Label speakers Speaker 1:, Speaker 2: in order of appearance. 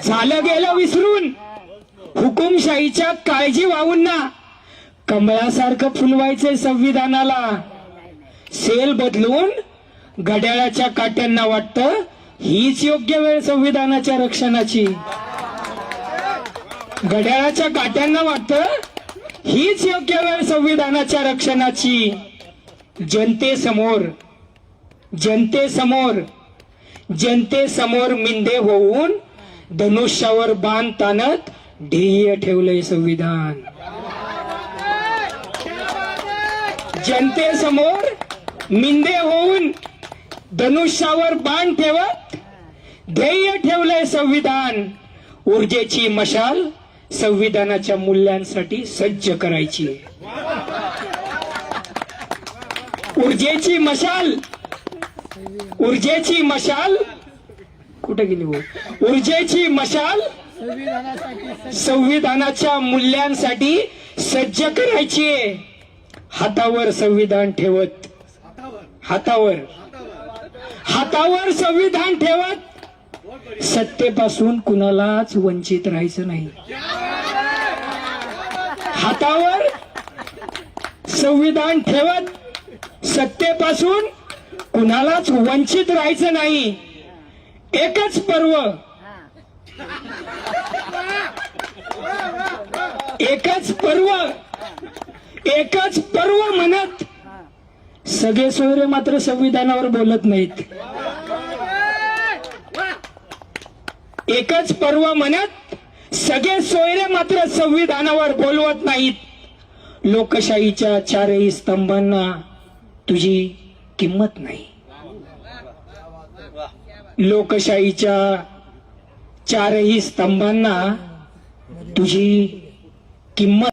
Speaker 1: झालं गेलं विसरून हुकुमशाहीच्या काळजी वाहून ना कमळासारखं फुलवायचंय संविधानाला. सेल बदलून घड्याळाच्या काट्यांना वाटतं हीच योग्य वेळ संविधानाच्या रक्षणाची. घड्याळाच्या काट्यांना वाटतं हीच योग्य वेळ संविधानाच्या रक्षणाची. जनतेसमोर मिंदे होऊन धनुष्यावर बाण ताणत ध्येय ठेवलंय संविधान. जनतेसमोर मिंदे होऊन धनुष्यावर बाण ठेवत ध्येय ठेवलंय संविधान. ऊर्जेची मशाल संविधानाच्या मूल्यांसाठी सज्ज करायची. ऊर्जेची मशाल कुठे गेली हो? ऊर्जेची मशाल संविधानाच्या मूल्यांसाठी सज्ज करायची. हातावर संविधान ठेवत हातावर संविधान ठेवत सत्तेपासून कुणालाच वंचित राहायचं नाही. हातावर संविधान ठेवत सत्तेपासून कुणालाच वंचित राहायचं नाही. एकच पर्व म्हणत सगळे सोयरे मात्र संविधानावर बोलत नाहीत. एकच पर्व म्हणत सगळे सोयरे मात्र संविधानावर बोलवत नाहीत. लोकशाहीच्या चारही स्तंभांना तुझी किंमत नाही. लोकशाहीच्या चारही स्तंभांना तुझी किंमत